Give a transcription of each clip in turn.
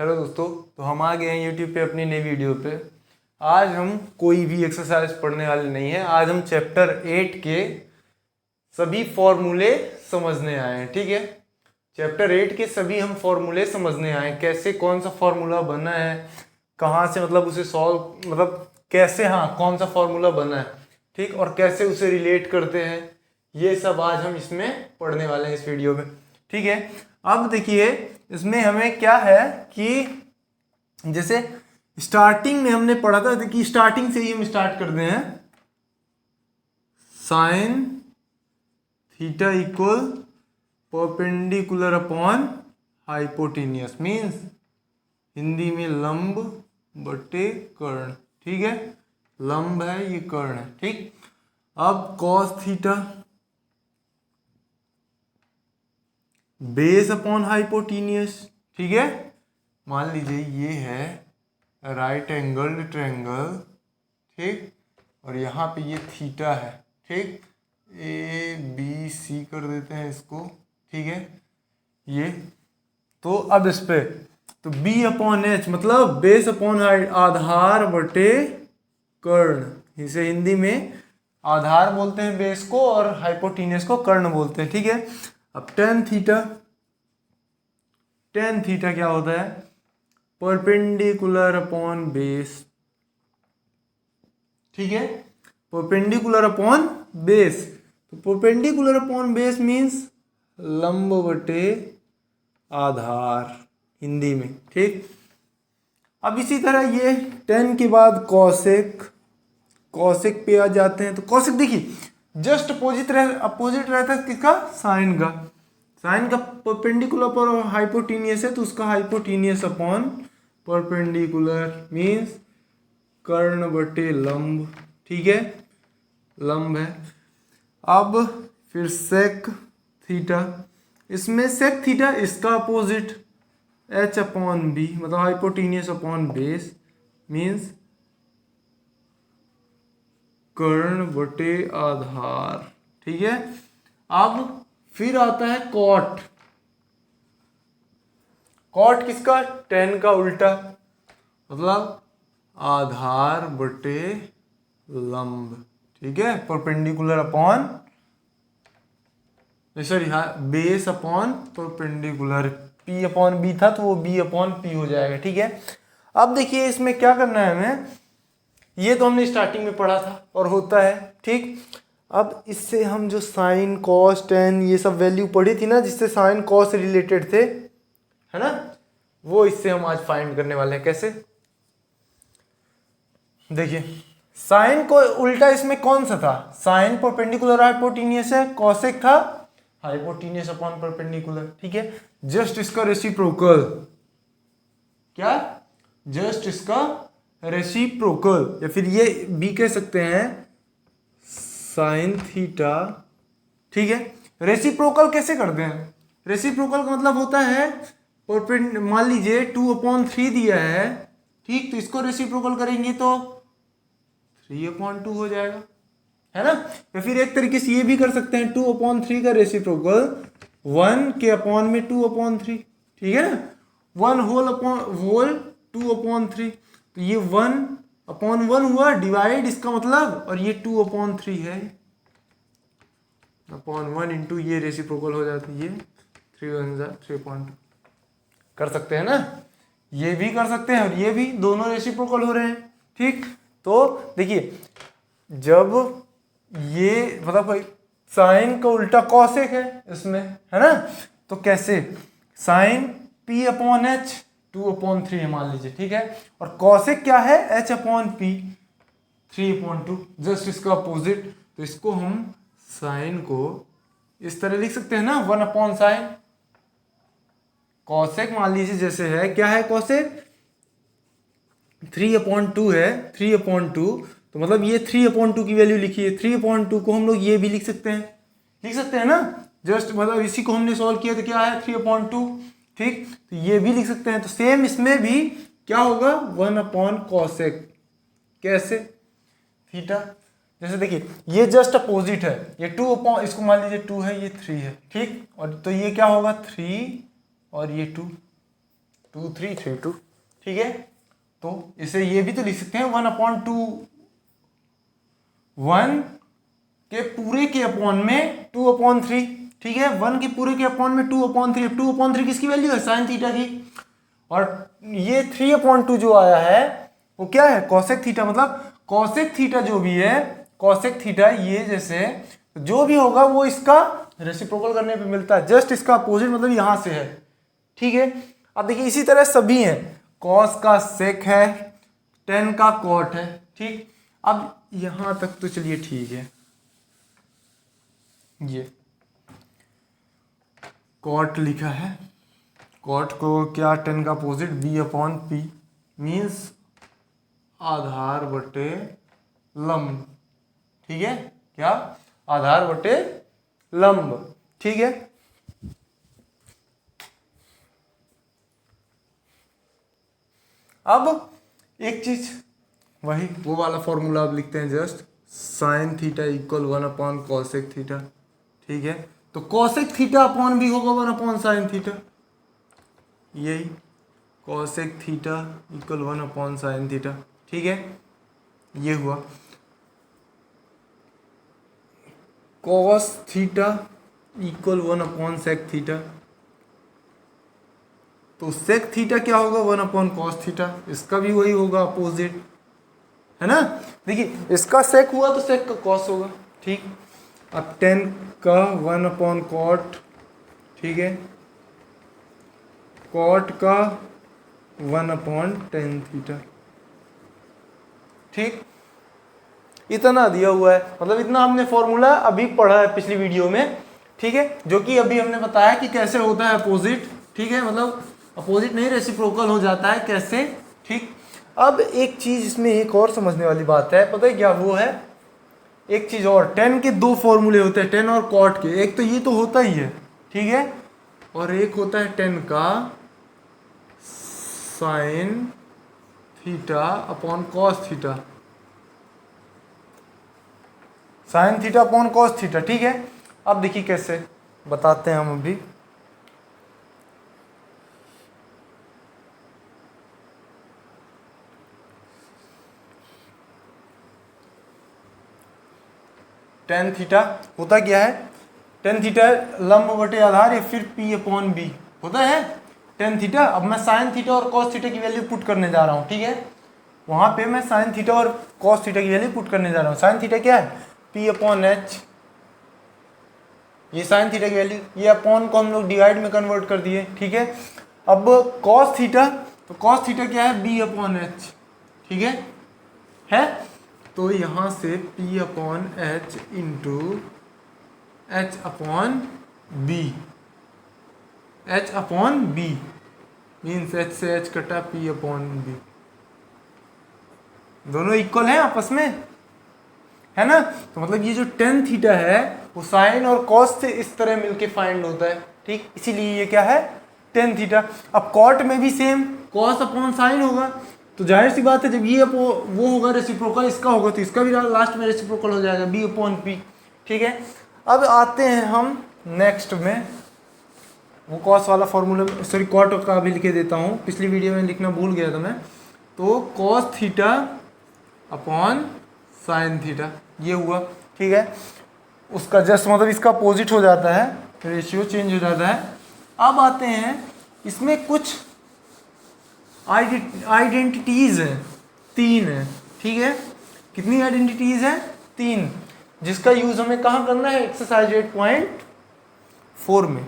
Hello दोस्तों, तो हम आ गए हैं यूट्यूब पे अपनी नई वीडियो पे। आज हम कोई भी एक्सरसाइज पढ़ने वाले नहीं हैं। आज हम चैप्टर 8 के सभी फॉर्मूले समझने आए हैं। ठीक है, चैप्टर 8 के सभी हम फॉर्मूले समझने आए हैं। कैसे कौन सा फॉर्मूला बना है, कहाँ से मतलब उसे सॉल्व मतलब कैसे, हाँ कौन सा फॉर्मूला बना है, ठीक, और कैसे उसे रिलेट करते हैं, ये सब आज हम इसमें पढ़ने वाले हैं इस वीडियो में। ठीक है, अब देखिए इसमें हमें क्या है कि जैसे स्टार्टिंग में हमने पढ़ा था कि स्टार्टिंग से ही हम स्टार्ट करते हैं। Sign theta equal perpendicular upon hypotenuse, means Hindi में लंब बटे कर्ण। ठीक है, लंब है, ये कर्ण है। ठीक, अब cos theta base upon hypotenuse. ठीक है, मान लीजिए ये है राइट एंगल्ड ट्रायंगल, ठीक, और यहाँ पे ये थीटा है। ठीक, ए बी सी कर देते हैं इसको। ठीक है, ये तो अब इस पे तो बी अपॉन एच मतलब बेस अपॉन आधार बटे कर्ण। इसे हिंदी में आधार बोलते हैं बेस को, और हाइपोटेनियस को कर्ण बोलते हैं। ठीक है, अब टेन थीटा क्या होता है? Perpendicular upon base. ठीक है, परपेंडिकुलर अपॉन बेस, तो परपेंडिकुलर अपॉन बेस मीन्स लंब बटे आधार हिंदी में। ठीक, अब इसी तरह ये 10 के बाद कॉसेक पे आ जाते हैं। तो कॉसेक देखिए जस्ट अपोजिट रहता है किसका? साइन का। साइन का परपेंडिकुलर पर हाइपोटेनियस है, तो उसका हाइपोटेनियस अपॉन परपेंडिकुलर मीन्स कर्ण बटे लंब। ठीक है, लंब है। अब फिर सेक थीटा, इसमें सेक थीटा इसका अपोजिट एच अपॉन बी मतलब हाइपोटेनियस अपॉन बेस मीन्स कर्ण बटे आधार। ठीक है, अब फिर आता है कॉट। कॉट किसका? टेन का उल्टा मतलब आधार बटे लंब। ठीक है, परपेंडिकुलर अपॉन सॉरी हाँ base upon perpendicular. P upon B था तो वो बी अपॉन पी हो जाएगा। ठीक है, अब देखिए इसमें क्या करना है हमें, ये तो हमने स्टार्टिंग में पढ़ा था और होता है। ठीक, अब इससे हम जो साइन कॉस टेन ये सब वैल्यू पढ़ी थी ना, जिससे साइन कॉस रिलेटेड थे, है ना, वो इससे हम आज फाइंड करने वाले हैं। कैसे? देखिए साइन को उल्टा इसमें कौन सा था? साइन परपेंडिकुलर हाइपोटेनियस है, कॉसेक था हाइपोटेनियस अपॉन परपेंडिकुलर। ठीक है, जस्ट इसका रेसिप्रोकल, क्या? जस्ट इसका रेसिप्रोकल, या फिर ये भी कह सकते हैं साइन थीटा। ठीक है, रेसिप्रोकल कैसे करते हैं? रेसिप्रोकल का मतलब होता है मान लीजिए 2/3 दिया है, ठीक, तो इसको रेसिप्रोकल करेंगे तो 3/2 हो जाएगा, है ना। या फिर एक तरीके से ये भी कर सकते हैं 2/3 का रेसिप्रोकल 1 के अपॉन में 2/3। ठीक है ना, 1 होल 2/3, तो ये 1/1 हुआ डिवाइड इसका मतलब, और ये 2/3 है अपॉन 1 इंटू ये रेसिप्रोकल हो जाती है, ये 3 1 3.2 कर सकते हैं ना, ये भी कर सकते हैं और ये भी, दोनों रेसिप्रोकल हो रहे हैं। ठीक, तो देखिए जब ये मतलब साइन का उल्टा कॉसेक है इसमें, है ना, तो कैसे? साइन p अपॉन एच 2/3 है मान लीजिए। ठीक है, और कॉसेक क्या है? h अपॉन पी 3/2, जस्ट इसका अपोजिट। तो इसको हम साइन को इस तरह लिख सकते हैं ना, 1/sin। कॉसेक मान लीजिए जैसे है, क्या है कॉसेक? 3/2 है, 3/2, तो मतलब ये 3/2 की वैल्यू लिखी है। 3/2 को हम लोग ये भी लिख सकते हैं ना, जस्ट मतलब इसी को हमने सॉल्व किया तो क्या है 3/2। ठीक, तो ये भी लिख सकते हैं। तो सेम इसमें भी क्या होगा? 1/cosec। कैसे? थीटा, जैसे देखिए ये जस्ट अपोजिट है, ये 2 इसको मान लीजिए 2 है, ये 3 है। ठीक, और तो ये क्या होगा 3 और ये 2, 2 3 3 2, ठीक है। तो इसे ये भी तो लिख सकते हैं 1/2, 1 के पूरे के अपॉन में 2/3, ठीक है। 1 के पूरे के अपॉन में 2/3, 2/3 किसकी वैल्यू है, साइन थीटा की। और ये 3/2 जो आया है वो क्या है, कॉसेक थीटा। मतलब कॉसेक थीटा जो भी है, कॉसेक थीटा ये जैसे जो भी होगा वो इसका रेसिप्रोकल करने पे मिलता है, जस्ट इसका अपोजिट मतलब यहां से है, ठीक है। अब देखिए इसी तरह सभी हैं, कॉस का सेक है, टेन का कॉट है, ठीक। अब यहां तक तो चलिए ठीक है, ये कॉट लिखा है, कॉट को क्या, टेन का अपोजिट b/p मीन्स आधार बटे लंब, ठीक है। क्या, आधार बटे लंब, ठीक है। अब एक चीज वही वो वाला फॉर्मूला अब लिखते हैं, just sine theta equal cosec theta, ठीक है। तो कॉसेक थीटा अपॉन भी होगा 1/साइन थीटा, यही cosec theta equal sine theta, ठीक है। ये हुआ cos theta equal sec theta, तो सेक थीटा क्या होगा, 1/कॉस थीटा, इसका भी वही होगा अपोजिट, है ना। देखिए इसका सेक हुआ तो सेक का कॉस होगा, ठीक। अब टेन का 1/कॉट, ठीक है, कॉट का 1/टेन थीटा, ठीक। इतना दिया हुआ है, मतलब इतना हमने फॉर्मूला अभी पढ़ा है पिछली वीडियो में, ठीक है, जो कि अभी हमने बताया कि कैसे होता है अपोजिट, ठीक है। मतलब अपोजिट नहीं, रेसिप्रोकल हो जाता है कैसे, ठीक। अब एक चीज इसमें एक और समझने वाली बात है, पता है क्या वो है, एक चीज और, टेन के दो फॉर्मूले होते हैं, टेन और कॉट के, एक तो ये तो होता ही है, ठीक है, और एक होता है टेन का sine theta upon cos theta, sine theta upon cos theta, ठीक है। अब देखिए कैसे बताते हैं हम अभी, टेन थीटा होता क्या है, टेन थीटा लंब बटे आधार या फिर p/b होता है टेन थीटा। अब मैं साइन थीटा और कॉस थीटा की वैल्यू पुट करने जा रहा हूँ, ठीक है। वहां पे मैं साइन थीटा और कॉस थीटा की वैल्यू पुट करने जा रहा हूँ। साइन थीटा क्या है, p/h, ये साइन थीटा की वैल्यू, ये अपॉन को हम लोग डिवाइड में कन्वर्ट कर दिए, ठीक है। अब कॉस थीटा, तो कॉस थीटा क्या है, b/h, ठीक है। तो यहाँ से p/h into h/b, h/b means h से h कटा p/b, दोनों इक्वल हैं आपस में, है ना। तो मतलब ये जो टेन थीटा है वो साइन और कॉस से इस तरह मिलके फाइंड होता है, ठीक। इसीलिए ये क्या है, टेन थीटा। अब कॉट में भी सेम कॉस अपॉन साइन होगा, तो जाहिर सी बात है जब ये वो होगा रेसिप्रोकल इसका होगा तो इसका भी लास्ट में रेसिप्रोकल हो जाएगा b/p, ठीक है। अब आते हैं हम नेक्स्ट में, वो कॉस वाला फॉर्मूला, सॉरी कॉट का भी लिखे देता हूँ, पिछली वीडियो में लिखना भूल गया था मैं। तो cos theta upon sine theta ये हुआ, ठीक है। उसका जस्ट मतलब इसका अपोजिट हो जाता है, रेशियो चेंज हो जाता है। अब आते हैं इसमें कुछ आइडेंटिटीज हैं, 3 है, ठीक है। कितनी आइडेंटिटीज हैं, 3, जिसका यूज हमें कहाँ करना है, एक्सरसाइज 8.4 में,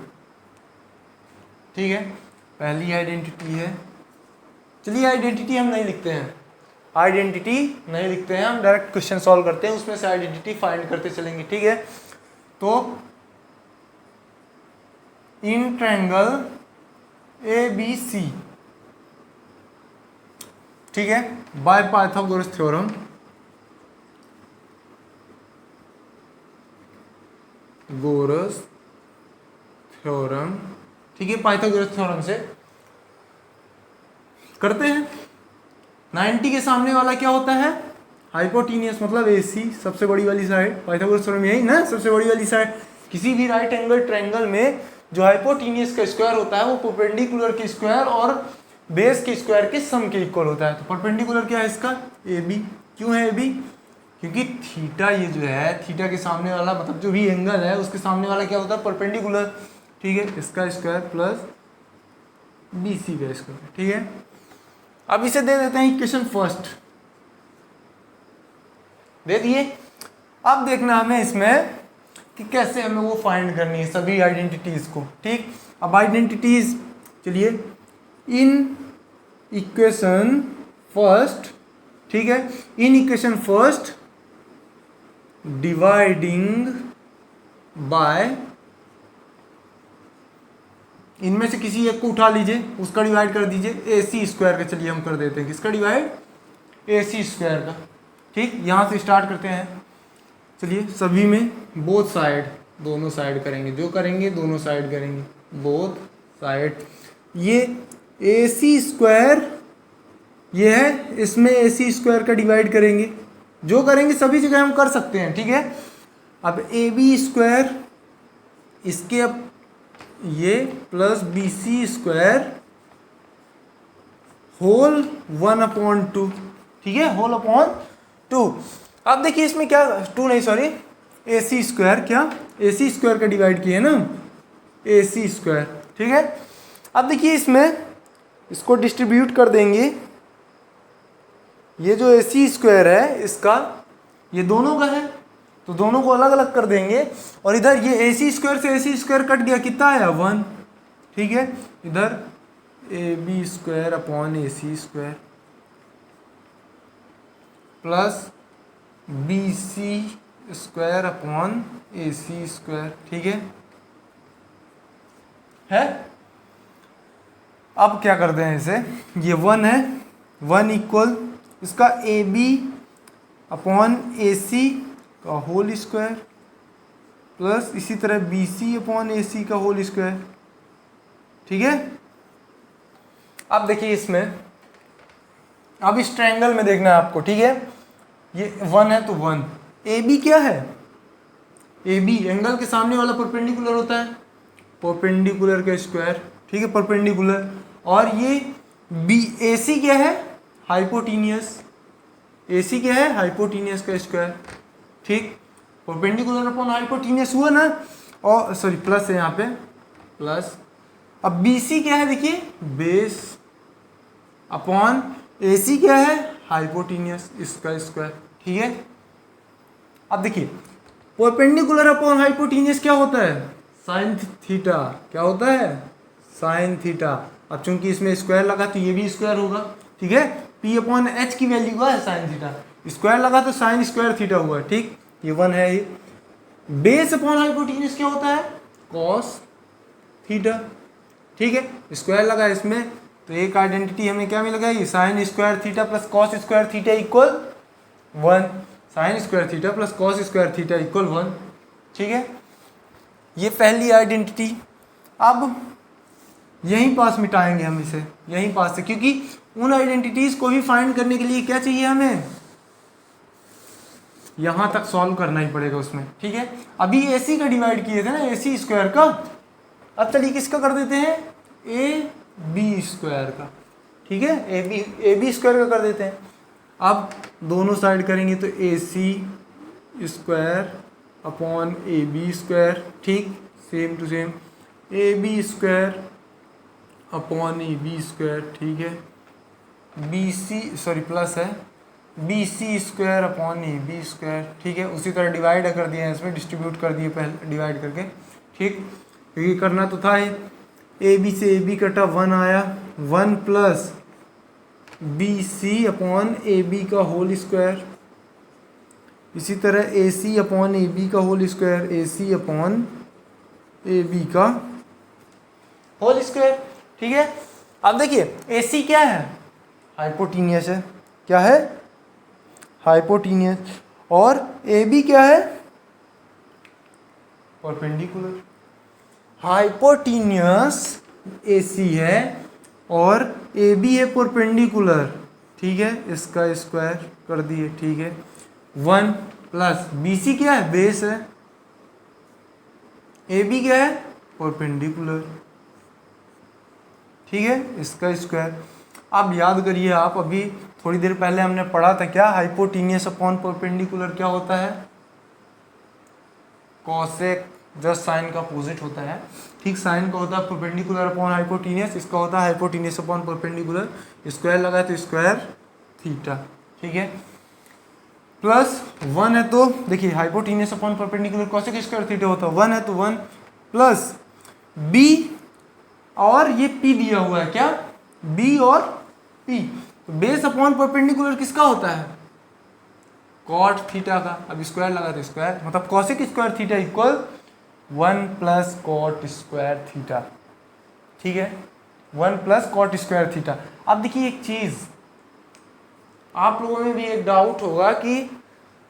ठीक है। पहली आइडेंटिटी है, चलिए आइडेंटिटी हम नहीं लिखते हैं, आइडेंटिटी नहीं लिखते हैं, हम डायरेक्ट क्वेश्चन सॉल्व करते हैं, उसमें से आइडेंटिटी फाइंड करते चलेंगे, ठीक है। तो इन ट्रायंगल ABC, ठीक है, बाय पाइथागोरस थ्योरम, गोरस थ्योरम, ठीक है, पाइथागोरस थ्योरम से करते हैं। 90 के सामने वाला क्या होता है, हाइपोटेन्यूस, मतलब AC, सबसे बड़ी वाली साइड, पाइथागोरस थ्योरम यही ना, सबसे बड़ी वाली साइड। किसी भी राइट एंगल ट्रायंगल में जो हाइपोटेन्यूस का स्क्वायर होता है वो परपेंडिकुलर के स्क्वायर और बेस के स्क्वायर के सम के इक्वल होता है। तो परपेंडिकुलर क्या है इसका, ए बी। क्यों है ए बी, क्योंकि थीटा ये जो है, थीटा के सामने वाला मतलब जो भी एंगल है उसके सामने वाला क्या होता है, परपेंडिकुलर। ठीक है, इसका स्क्वायर प्लस बी सी का स्क्वायर। ठीक है, अब इसे दे देते हैं इक्वेशन फर्स्ट, दे दिए। अब देखना हमें इसमें कि कैसे हमें वो फाइंड करनी है सभी आइडेंटिटीज को। ठीक, अब आइडेंटिटीज, चलिए इन इक्वेशन फर्स्ट, ठीक है, in equation first dividing by, इनमें से किसी एक को उठा लीजिए, उसका डिवाइड कर दीजिए ए सी स्क्वायर का। चलिए हम कर देते हैं किसका डिवाइड, ए सी स्क्वायर का। ठीक, यहां से स्टार्ट करते हैं। चलिए सभी में बोथ साइड, दोनों साइड करेंगे, जो करेंगे दोनों साइड करेंगे, बोथ साइड। ये ए सी स्क्वायर ये है, इसमें ए सी स्क्वायर का डिवाइड करेंगे, जो करेंगे सभी जगह हम कर सकते हैं। ठीक है, अब ए बी स्क्वायर, इसके अब ये plus B C square whole 1/2। ठीक है, होल अपॉन 2। अब देखिए इसमें क्या, 2 नहीं सॉरी, ए सी स्क्वायर, क्या ए सी स्क्वायर का डिवाइड किए ना, ए सी स्क्वायर। ठीक है, अब देखिए इसमें इसको डिस्ट्रीब्यूट कर देंगे, ये जो ए सी स्क्वायर है इसका, ये दोनों का है तो दोनों को अलग अलग कर देंगे, और इधर ये ए सी स्क्वायर से ए सी स्क्वायर कट गया, कितना आया 1। ठीक है, इधर A B square upon A C square plus B C square upon A C square. ठीक है, अब क्या करते हैं इसे, ये 1 है, 1 इक्वल इसका ए बी अपॉन ए सी का होल स्क्वायर प्लस इसी तरह बी सी अपॉन ए सी का होल स्क्वायर। ठीक है, अब देखिए इसमें, अब इस ट्रायंगल में देखना है आपको। ठीक है, ये 1 है तो 1, ए बी क्या है, ए बी एंगल के सामने वाला परपेंडिकुलर होता है, परपेंडिकुलर का स्क्वायर। ठीक है, परपेंडिकुलर, और ये बी ए सी क्या है, हाइपोटीनियस, ए सी क्या है, हाइपोटीनियस का स्क्वायर। ठीक, परपेंडिकुलर अपॉन हाइपोटीनियस हुआ ना, और सॉरी प्लस है यहाँ पे, प्लस। अब बी सी क्या है, देखिए बेस अपॉन ए सी क्या है, हाइपोटीनियस, इसका स्क्वायर। ठीक है, अब देखिए परपेंडिकुलर अपॉन हाइपोटीनियस क्या होता है, साइन थीटा। क्या होता है, साइन थीटा। अब चूंकि इसमें स्क्वायर लगा तो ये भी स्क्वायर होगा। ठीक है, पी अपॉन एच की वैल्यू हुआ है साइन थीटा, स्क्वायर लगा तो साइन स्क्वायर थीटा हुआ। ठीक, ये 1 है। ये बेस अपॉन हाइपोटीनियस क्या होता है, कॉस थीटा। ठीक है, स्क्वायर लगा इसमें तो एक आइडेंटिटी हमें क्या मिल गई, sine square theta plus cos square theta equal 1। Sine square theta plus cos square theta equal 1। ठीक है, ये पहली आइडेंटिटी। अब यहीं पास मिटाएंगे हम इसे, यहीं पास से, क्योंकि उन आइडेंटिटीज को भी फाइंड करने के लिए क्या चाहिए हमें, यहां तक सॉल्व करना ही पड़ेगा उसमें। ठीक है, अभी ए सी का डिवाइड किए थे ना, ए सी स्क्वायर का, अब चलिए किसका कर देते हैं, ए बी स्क्वायर का। ठीक है, ए बी स्क्वायर का कर देते हैं। अब दोनों साइड करेंगे तो A C square upon A B square. ठीक, same to same, A B square upon A B square. ठीक है, बी सी सॉरी प्लस है, B C square upon A B square. ठीक है, उसी तरह डिवाइड कर दिए हैं, इसमें डिस्ट्रीब्यूट कर दिए पहले डिवाइड करके। ठीक, क्योंकि करना तो था ही, ए बी से ए बी कटा 1 आया, 1 plus B C upon A B का होल स्क्वायर, इसी तरह A C upon A B का whole square, A C upon A B का होल स्क्वायर। ठीक है, अब देखिए ए सी क्या है, हाइपोटीनियस है। क्या है, हाइपोटीनियस। और ए बी क्या है, परपेंडिकुलर। हाइपोटीनियस ए सी है और ए बी है परपेंडिकुलर। ठीक है, इसका स्क्वायर कर दिए। ठीक है, 1 प्लस बी सी क्या है, बेस है, ए बी क्या है, परपेंडिकुलर। ठीक है, इसका स्क्वायर। अब याद करिए, आप अभी थोड़ी देर पहले हमने पढ़ा था क्या, हाइपोटीनियस अपॉन परपेंडिकुलर क्या होता है, कॉसेक, जस्ट साइन का अपोजिट होता है, ठीक। साइन का होता है परपेंडिकुलर अपॉन हाइपोटीनियस, इसका होता है हाइपोटीनियस अपॉन परपेंडिकुलर, स्क्वायर लगाए तो स्क्वायर थीटा, ठीक है। प्लस 1 है तो देखिए hypotenuse upon perpendicular cosec square theta होता है, 1 है तो 1 प्लस b और ये p दिया हुआ है क्या, b और p, तो बेस अपॉन परपेंडिकुलर किसका होता है, कॉट थीटा का। अब स्क्वायर लगा तो स्क्वायर, मतलब cosec square theta equal 1 plus cot square theta, ठीक है, 1 प्लस कॉट स्क्वायर थीटा। अब देखिए एक चीज आप लोगों में भी एक डाउट होगा कि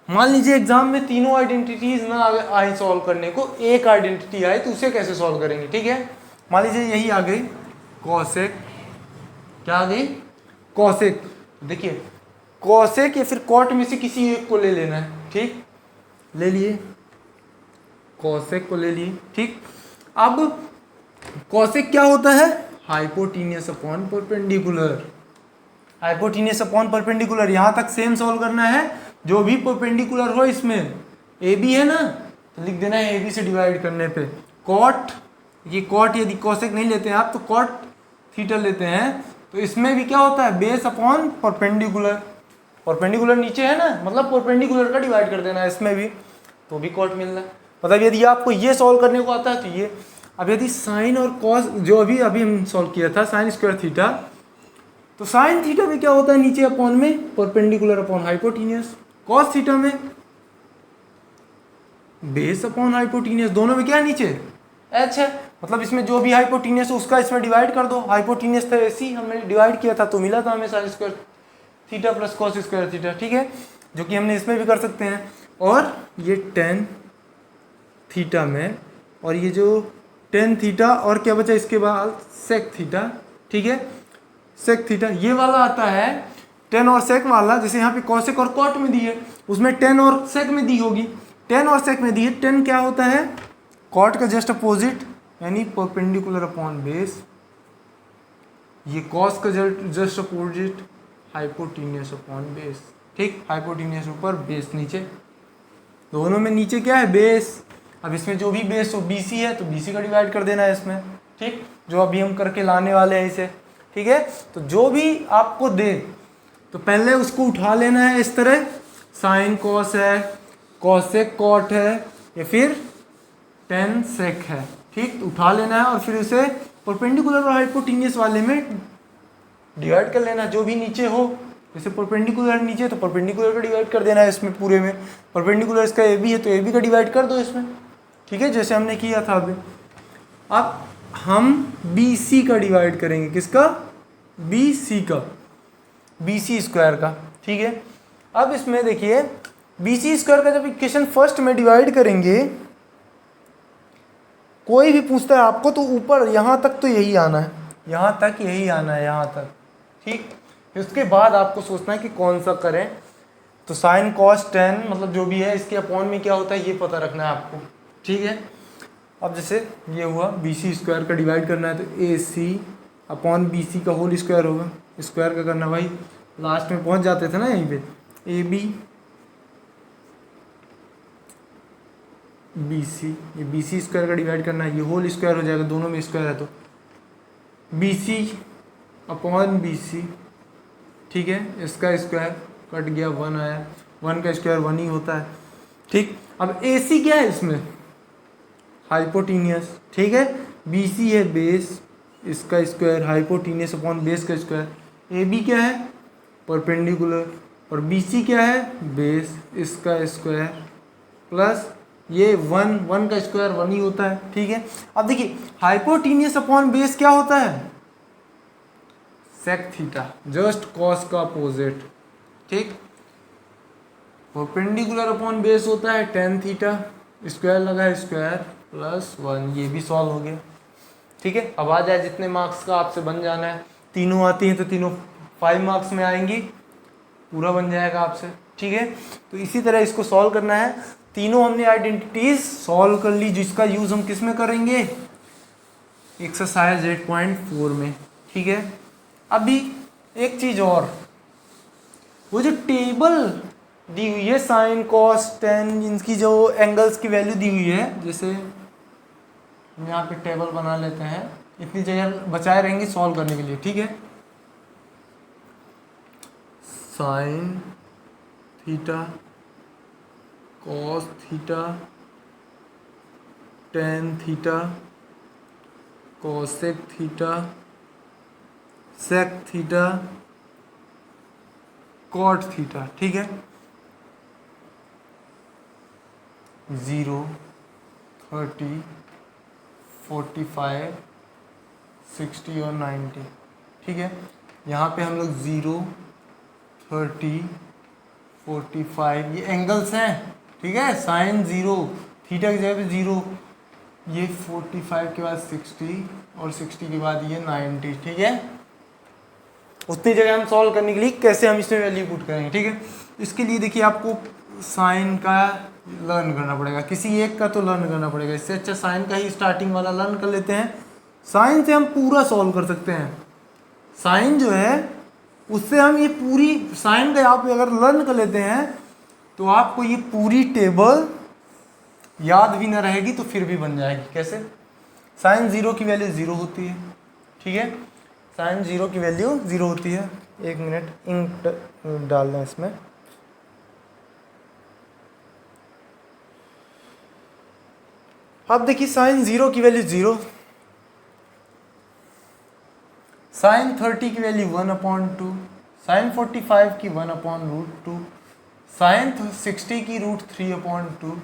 मान लीजिए एग्जाम में तीनों आइडेंटिटीज ना आए सॉल्व करने को, एक आइडेंटिटी आए तो उसे कैसे सॉल्व करेंगे, ठीक है। मान लीजिए यही आ गई कॉसेक, क्या आ गई, कॉसेक। देखिए कॉसेक या फिर कॉट में से किसी एक को ले लेना है, ठीक, ले लिए, कॉसेक को ले लिए, ठीक। अब कॉसेक क्या होता है, hypotenuse upon perpendicular, hypotenuse upon perpendicular, यहां तक सेम सॉल्व करना है, जो भी परपेंडिकुलर हो इसमें, ए बी है ना तो लिख देना है ए बी से डिवाइड करने पे, कॉट, ये कॉट यदि कॉसेक नहीं लेते हैं आप तो कॉट थीटा लेते हैं, तो इसमें भी क्या होता है, बेस अपॉन परपेंडिकुलर, परपेंडिकुलर नीचे है ना, मतलब परपेंडिकुलर का डिवाइड कर देना है इसमें भी, तो भी कॉट मिलना है। मतलब यदि आपको ये सॉल्व करने को आता है तो ये, अब यदि साइन और कॉस, जो अभी हम सॉल्व किया था साइन स्क्वायर थीटा, तो साइन थीटा में क्या होता है नीचे अपॉन में perpendicular upon hypotenuse, cos theta में बेस अपॉन हाइपोटीनियस, दोनों में क्या है नीचे एच है, मतलब इसमें जो भी हाइपोटीनियस है उसका इसमें डिवाइड कर दो, हाइपोटीनियस था एसी, हमने डिवाइड किया था तो मिला था हमें sine square theta plus cos square theta, ठीक है, जो कि हमने इसमें भी कर सकते हैं। और ये टेन थीटा में, और ये जो टेन थीटा और क्या बचा इसके बाद सेक थीटा, ठीक है, सेक थीटा, ये वाला आता है टेन और सेक वाला, जैसे यहाँ पे कॉसेक और कॉट में दी है, उसमें टेन और सेक में दी होगी, टेन और सेक में दी है, टेन क्या होता है कॉट का जस्ट अपोजिट यानी परपेंडिकुलर अपॉन बेस, ये कॉस का just opposite hypotenuse upon base, ठीक, हाइपोटीनियस ऊपर बेस नीचे, दोनों में नीचे क्या है बेस। अब इसमें जो भी बेस हो BC है तो BC का डिवाइड कर देना है इसमें, ठीक, जो अभी हम करके लाने वाले हैं इसे, ठीक है। तो जो भी आपको दे तो पहले उसको उठा लेना है इस तरह, साइन कॉस है, कॉसेक कॉट है, या फिर टेन सेक है, ठीक, तो उठा लेना है और फिर उसे परपेंडिकुलर और हाइपोटीनियस वाले में डिवाइड कर लेना, जो भी नीचे हो, जैसे परपेंडिकुलर नीचे तो परपेंडिकुलर का डिवाइड कर देना है इसमें पूरे में, परपेंडिकुलर इसका ए बी है तो ए बी का डिवाइड कर दो इसमें, ठीक है, जैसे हमने किया था अभी। अब हम बी सी का डिवाइड करेंगे, किसका, बी सी का, बी सी स्क्वायर का, ठीक है। अब इसमें देखिए बी सी स्क्वायर का जब इक्वेशन फर्स्ट में डिवाइड करेंगे, कोई भी पूछता है आपको तो ऊपर यहाँ तक तो यही आना है, यहाँ तक यही आना है, यहाँ तक, ठीक। उसके बाद आपको सोचना है कि कौन सा करें, तो साइन कॉस टेन मतलब जो भी है इसके अपॉन में क्या होता है ये पता रखना है आपको, ठीक है। अब जैसे ये हुआ बी सी स्क्वायर का डिवाइड करना है तो ए सी अपॉन बी सी का होल स्क्वायर होगा, स्क्वायर का करना भाई, लास्ट में पहुंच जाते थे ना यहीं पे, ए बी बी सी, ये बी सी स्क्वायर का डिवाइड करना है, ये होल स्क्वायर हो जाएगा, दोनों में स्क्वायर है तो B C upon B C, ठीक है, इसका स्क्वायर कट गया, 1 आया, 1 का स्क्वायर 1 ही होता है, ठीक। अब ए सी क्या है इसमें, हाइपोटीनियस, ठीक है, बी सी है बेस, इसका स्क्वायर हाइपोटीनियस अपॉन बेस का स्क्वायर, ए बी क्या है परपेंडिकुलर, और बी सी क्या है बेस, इसका स्क्वायर प्लस ये 1 का स्क्वायर 1 ही होता है, ठीक है। अब देखिए हाइपोटीनियस अपॉन बेस क्या होता है, सेक थीटा, जस्ट कॉस का अपोजिट, ठीक। परपेंडिकुलर अपॉन बेस होता है टेन थीटा, स्क्वायर लगा है स्क्वायर प्लस 1, ये भी सॉल्व हो गया, ठीक है। अब आ जाए जितने मार्क्स का आपसे बन जाना है, तीनों आती हैं तो तीनों 5 मार्क्स में आएंगी, पूरा बन जाएगा आपसे, ठीक है। तो इसी तरह इसको सॉल्व करना है, तीनों हमने आइडेंटिटीज सॉल्व कर ली, जिसका यूज हम किस में करेंगे, एक्सरसाइज 8.4 में, ठीक है। अभी एक चीज और, वो जो टेबल दी हुई है साइन कॉस टेन, इनकी जो एंगल्स की वैल्यू दी हुई है, जैसे हम यहाँ पे टेबल बना लेते हैं, इतनी जगह बचाए रहेंगी सॉल्व करने के लिए, ठीक है। Sine theta cos theta tan theta cosec theta sec theta cot theta, ठीक है। 0, 30, 45, 60 और 90, ठीक है। यहाँ पे हम लोग 0, 30, 45 ये एंगल्स हैं, ठीक है। साइन 0, थीटा की जगह पे 0, ये 45 के बाद 60 और 60 के बाद ये 90, ठीक है। उतनी जगह हम सॉल्व करने के लिए कैसे हम इसमें वैल्यू पुट करेंगे, ठीक है। इसके लिए देखिए आपको साइन का लर्न करना पड़ेगा, किसी एक का तो लर्न करना पड़ेगा। इससे अच्छा साइन का ही स्टार्टिंग वाला लर्न कर लेते हैं। साइन से हम पूरा सॉल्व कर सकते हैं। साइन जो है उससे हम ये पूरी साइन का आप अगर लर्न कर लेते हैं तो आपको ये पूरी टेबल याद भी ना रहेगी तो फिर भी बन जाएगी। कैसे? साइन 0 की वैल्यू 0 होती है, ठीक है। साइन 0 की वैल्यू 0 होती है। एक मिनट इंक डालना है इसमें। अब देखिए साइन 0 की वैल्यू 0, साइन 30 की वैल्यू 1/2, साइन 45 की 1/√2, साइन 60 की √3/2,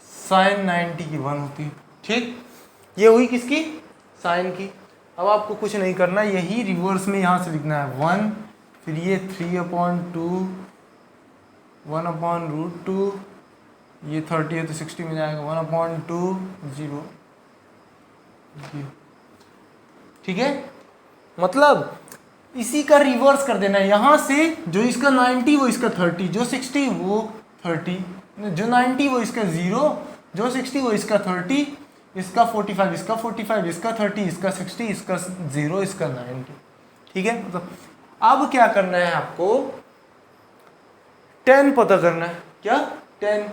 साइन 90 की 1 होती है, ठीक। ये हुई किसकी? साइन की। अब आपको कुछ नहीं करना, यही रिवर्स में यहाँ से लिखना है 1, फिर ये 3/2, 1/√2, ये 30 है तो 60 में जाएगा 1/2, 0, ठीक है। मतलब इसी का रिवर्स कर देना है। यहाँ से जो इसका 90 वो इसका 30, जो 60 वो 30, जो 90 वो इसका 0, जो 60 वो इसका 30, इसका 45, इसका 45, इसका 30, इसका 60, इसका 0, इसका 90, ठीक है। मतलब अब क्या करना है आपको? 10 पता करना है। क्या? 10।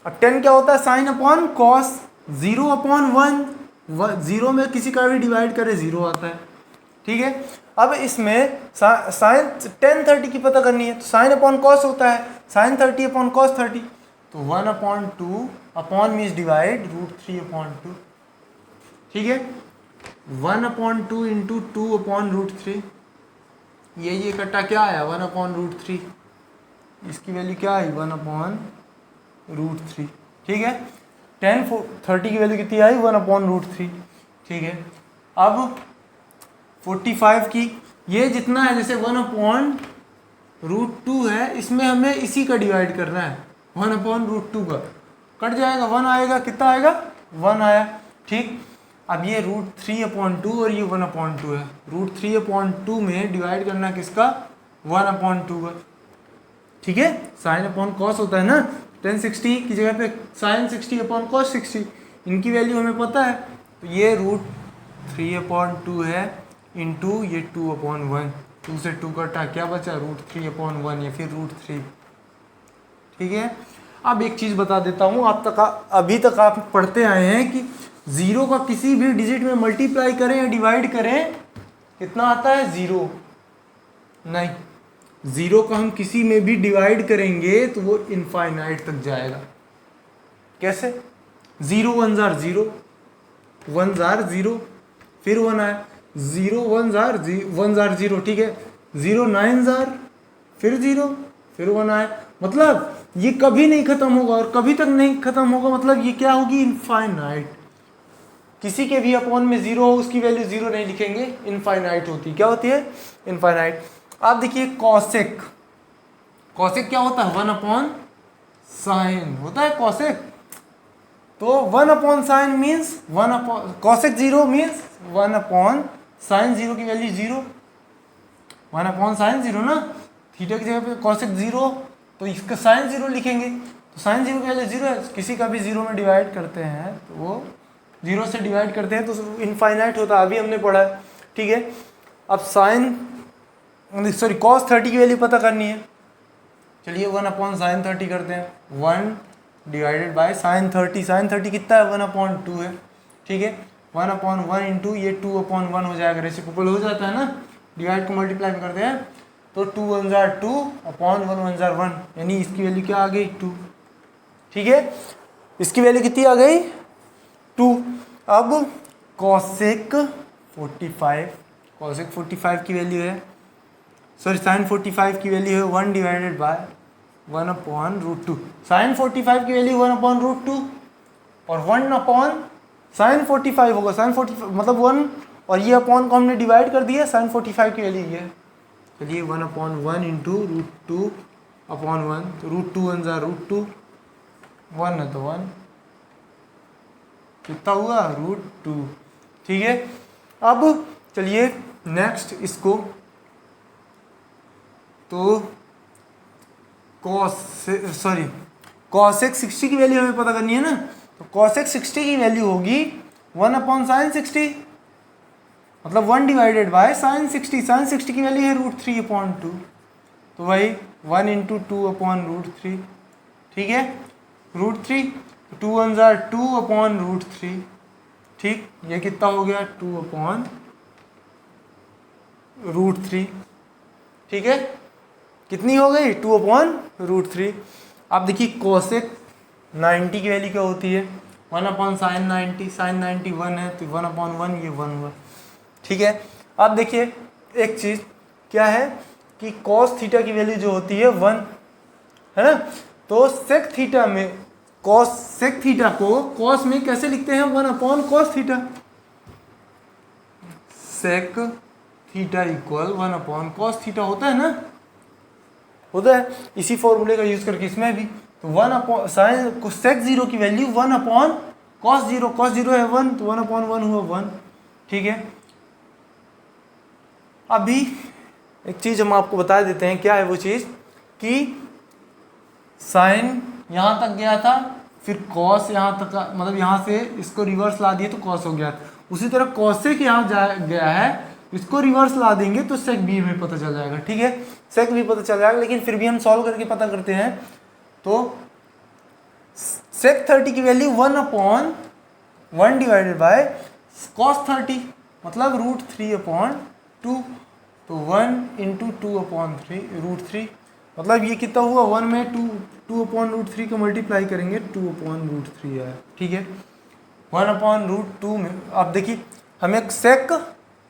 अब 10 क्या होता है? Sine upon cos. 0/1, 0 में किसी का भी डिवाइड करे 0 आता है, ठीक है। अब इसमें साइन 10 30 की पता करनी है तो साइन अपॉन कॉस होता है, साइन 30 अपॉन कॉस 30, तो 1/2 अपॉन मीन्स डिवाइड √3/2, ठीक है। 1/2 इंटू 2/√3, ये इकट्ठा क्या आया? 1/√3, इसकी वैल्यू क्या आई? 1/√3, ठीक है। 10 30 की वैल्यू कितनी आई? 1/√3, ठीक है। अब 45 की ये जितना है, जैसे 1/√2 है, इसमें हमें इसी का डिवाइड करना है, 1/√2 का। कट जाएगा, 1 आएगा, कितना आएगा? 1 आया, ठीक। अब ये √3/2 और ये 1/2 है। √3/2 में डिवाइड करना किसका? 1/2 का, ठीक है। साइन अपॉन कॉस होता है ना, 1060 की जगह पे साइन 60 अपॉन कॉस 60, इनकी वैल्यू हमें पता है, तो ये √3/2 है इंटू ये 2/1, 2 से 2 कटा, क्या बचा? √3/1 या फिर √3, ठीक है। अब एक चीज़ बता देता हूँ, अभी तक आप पढ़ते आए हैं कि 0 का किसी भी डिजिट में मल्टीप्लाई करें या डिवाइड करें, कितना आता है? 0 नहीं, 0 का हम किसी में भी डिवाइड करेंगे तो वो इनफाइनाइट तक जाएगा। कैसे? 0 1 जार 0, 1 जार 0, फिर 1 आया, 0 1 जार 0, ठीक है। 0 9 जार, फिर 0, फिर 1 आया। मतलब ये कभी नहीं खत्म होगा और कभी तक नहीं खत्म होगा। मतलब ये क्या होगी? इनफाइनाइट। किसी के भी अपॉन में 0 हो, उसकी वैल्यू 0 नहीं लिखेंगे, इनफाइनाइट होती। क्या होती है? इनफाइनाइट। आप देखिए कॉसेक, कॉसेक क्या होता है? 1/sin होता है कॉसेक। तो 1/sin means 1 cosec 0 means 1/sin 0 की वैल्यू 0, 1/sin 0 ना, थीटा की जगह पे कॉसेक 0, तो इसका साइन 0 लिखेंगे, तो साइन 0 की वैल्यू 0 है। किसी का भी 0 में डिवाइड करते हैं तो वो 0 से डिवाइड करते हैं तो इनफाइनाइट होता है, अभी हमने पढ़ा है, ठीक है। अब साइन सॉरी कॉस 30 की वैल्यू पता करनी है। चलिए 1/sin 30 करते हैं, 1 डिवाइडेड बाय sin 30 कितना है 1/2 है, ठीक है। 1/1 इंटू ये 2/1 हो जाएगा, रेसिप्रोकल हो जाता है ना, डिवाइड को मल्टीप्लाई करते हैं तो 2 1 जार 2 अपॉन 1 1 जार 1, यानी इसकी वैल्यू क्या आ गई 2, ठीक है। इसकी वैल्यू कितनी आ गई 2। अब cosec 45 की वैल्यू है, सॉरी sin 45 की वैल्यू है 1 डिवाइडेड बाय 1/√2। sin 45 की वैल्यू 1/√2 और 1/sin 45 होगा, sin 45 मतलब 1 और ये अपॉन को हमने डिवाइड कर दिया, sin 45 की वैल्यू ये है। चलिए 1/1 इंटू √2/1, तो √2 1 जार √2, 1 है तो 1, कितना हुआ √2, ठीक है। अब चलिए नेक्स्ट इसको, तो cosec 60 की वैल्यू हमें पता करनी है ना, तो cosec 60 की वैल्यू होगी 1/sin 60, मतलब 1 डिवाइडेड बाय sin 60, sin 60 की वैल्यू है √3/2, तो वही 1 इंटू 2/√3, ठीक है, √3, 2 1 जार 2/√3, ठीक, ये कितना हो गया 2/√3, ठीक है, कितनी हो गई 2/√3। अब देखिए cosec 90 की वैल्यू क्या होती है 1/sin 90, sin 90 1 है तो 1/1 ये 1 हुआ, ठीक है। अब देखिए एक चीज़ क्या है कि cos थीटा की वैल्यू जो होती है 1 है ना, तो sec थीटा में sec थीटा को cos में कैसे लिखते हैं 1/cos theta, sec theta equal 1/cos theta होता है ना, होता है, इसी फॉर्मूले का यूज करके इसमें भी, तो 1/sin sec 0 की वैल्यू 1/cos 0, cos 0 है 1 तो 1/1 हुआ 1, ठीक है। अभी एक चीज हम आपको बता देते हैं, क्या है वो चीज कि साइन यहाँ तक गया था, फिर कॉस यहाँ तक, मतलब यहाँ से इसको रिवर्स ला दिए तो कॉस हो गया, उसी तरह कॉसेक यहाँ गया है, इसको रिवर्स ला देंगे तो सेक भी हमें पता चल जाएगा, ठीक है, सेक भी पता चल जाएगा, लेकिन फिर भी हम सॉल्व करके पता करते हैं। तो सेक 30 की वैल्यू 1/1 डिवाइडेड बाय कॉस 30, मतलब √3/2, तो 1 इंटू 2/3 मतलब ये कितना हुआ 1 में 2/√3 को मल्टीप्लाई करेंगे 2/√3 है, ठीक है। 1/√2 में अब देखिए हमें सेक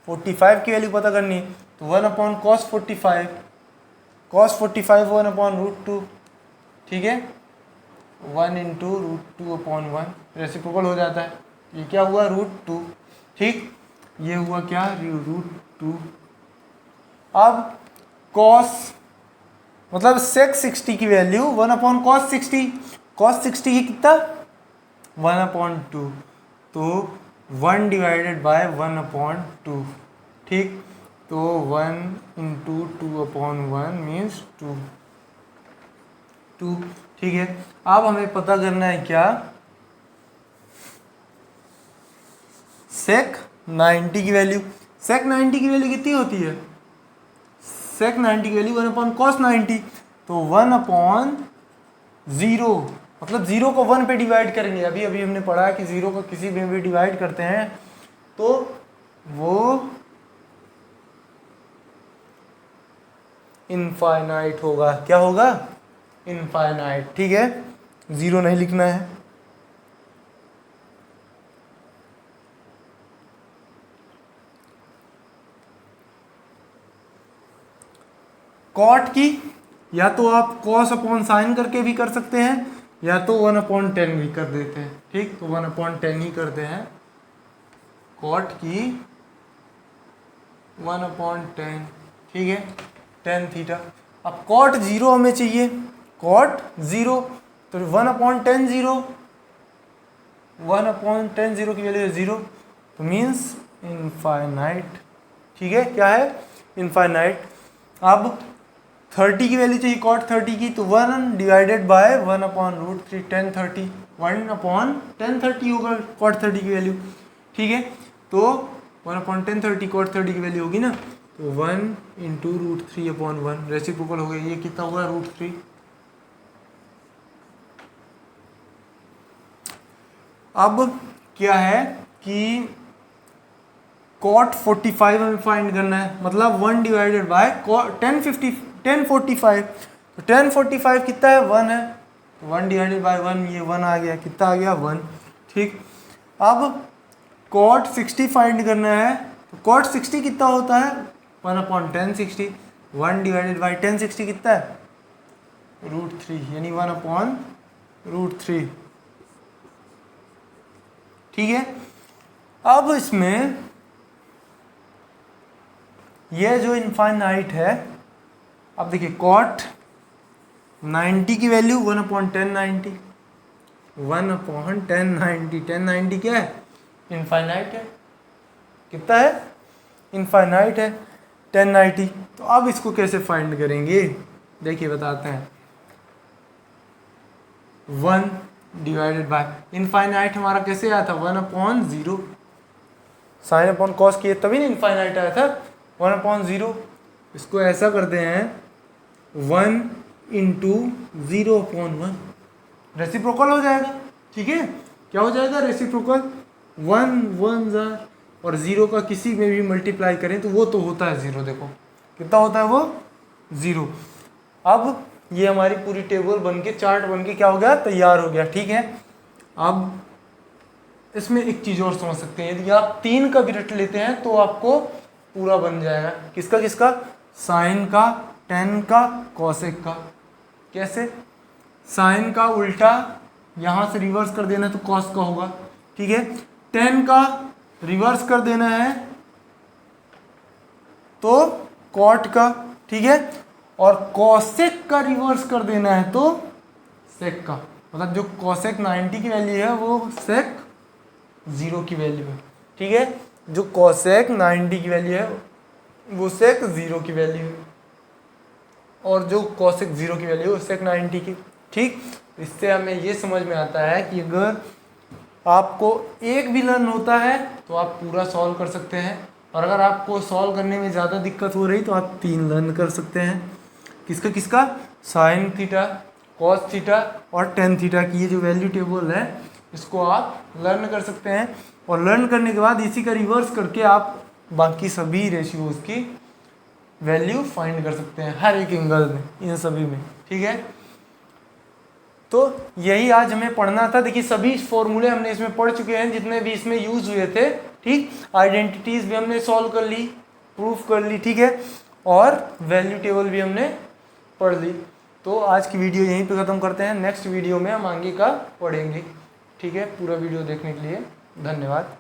45 की वैल्यू पता करनी है, तो 1/cos 45, cos 45 1/√2, ठीक है, 1 इंटू √2/1 रेसिप्रोकल हो जाता है, ये क्या हुआ √2, ठीक, ये हुआ क्या √2। अब cos मतलब sec 60 की वैल्यू 1/cos 60, cos 60 की कितना 1/2, तो 1 डिवाइडेड बाय 1/2, ठीक, तो 1 इंटू 2/1 मीन्स 2, ठीक है। अब हमें पता करना है क्या sec 90 की वैल्यू, sec 90 की वैल्यू कितनी होती है, sec 90 की वैल्यू 1/cos 90, तो 1/0, मतलब 0 को 1 पे डिवाइड करेंगे, अभी हमने पढ़ा है कि 0 को किसी में भी डिवाइड करते हैं तो वो इनफाइनाइट होगा, क्या होगा इनफाइनाइट, ठीक है, 0 नहीं लिखना है। कॉट की या तो आप cos अपॉन साइन करके भी कर सकते हैं, या तो 1/10 भी कर देते हैं, ठीक, तो 1/10 ही करते हैं कॉट की 1/10, ठीक है, tan थीटा। अब कॉट 0 हमें चाहिए, कॉट 0, तो 1/10 0, 1/10 0 की वैल्यू है 0, तो मीन्स इनफाइनाइट, ठीक है, क्या है इनफाइनाइट। अब 30 की वैल्यू चाहिए कॉट 30 की, तो 1 डिवाइडेड बाय 1/√3 tan 30, 1/tan 30 होगा कॉट 30 की वैल्यू, ठीक है, तो 1/tan 30 कॉट 30 की वैल्यू होगी ना, तो तो 1 इंटू √3/1 रेसिप्रोकल हो गया, ये कितना होगा √3। अब क्या है कि cot 45 हमें फाइंड करना है, मतलब 1 डिवाइडेड बाय 1045। तो 1045 कितना है 1 है, तो 1 डिवाइडेड बाय 1, ये 1 आ गया, कितना आ गया 1। ठीक, अब cot 60 फाइंड करना है, तो cot 60 कितना होता है 1/1060। 1 डिवाइडेड बाय 1060 कितना है √3, यानी 1/√3। ठीक है, अब इसमें ये जो इनफाइनाइट है, अब देखिए cot 90 की वैल्यू 1/1090, 1/1090, 1090 क्या है इनफाइनाइट है, कितना है इनफाइनाइट है 1090। तो अब इसको कैसे फाइंड करेंगे, देखिए बताते हैं। 1 डिवाइडेड बाय इनफाइनाइट हमारा कैसे आया था 1/0, साइन अपॉन कॉस किए तभी ना इनफाइनाइट आया था 1/0। इसको ऐसा करते हैं 1 इंटू 0/1, रेसिप्रोकल हो जाएगा। ठीक है, क्या हो जाएगा रेसिप्रोकल, 1 1 और 0 का किसी में भी मल्टीप्लाई करें तो वो तो होता है 0, देखो कितना होता है वो 0। अब ये हमारी पूरी टेबल बनके चार्ट बनके क्या हो गया तैयार हो गया। ठीक है, अब इसमें एक चीज़ और समझ सकते हैं, यदि आप 3 का भी रट लेते हैं तो आपको पूरा बन जाएगा। किसका किसका, साइन का, टेन का, कॉसेक का। कैसे, साइन का उल्टा यहाँ से रिवर्स कर देना है तो कॉस का होगा। ठीक है, टेन का रिवर्स कर देना है तो कॉट का। ठीक है, और कॉसेक का रिवर्स कर देना है तो सेक का, मतलब जो कॉसेक 90 की वैल्यू है वो सेक 0 की वैल्यू है। ठीक है, जो कॉसेक 90 की वैल्यू है वो सेक 0 की वैल्यू है, और जो कॉसेक 0 की वैल्यू है वो सेक 90 की। ठीक, इससे हमें ये समझ में आता है कि अगर आपको एक भी लर्न होता है तो आप पूरा सॉल्व कर सकते हैं, और अगर आपको सॉल्व करने में ज़्यादा दिक्कत हो रही तो आप 3 लर्न कर सकते हैं। किसका किसका, साइन थीटा, कॉस थीटा और टेन थीटा की ये जो वैल्यू टेबल है इसको आप लर्न कर सकते हैं, और लर्न करने के बाद इसी का रिवर्स करके आप बाकी सभी रेशियोज की वैल्यू फाइंड कर सकते हैं हर एक एंगल में, इन सभी में। ठीक है, तो यही आज हमें पढ़ना था। देखिए सभी फॉर्मूले हमने इसमें पढ़ चुके हैं जितने भी इसमें यूज हुए थे। ठीक, आइडेंटिटीज भी हमने सॉल्व कर ली, प्रूफ कर ली। ठीक है, और वैल्यू टेबल भी हमने पढ़ ली। तो आज की वीडियो यहीं पे ख़त्म करते हैं, नेक्स्ट वीडियो में हम आगे का पढ़ेंगे। ठीक है, पूरा वीडियो देखने के लिए धन्यवाद।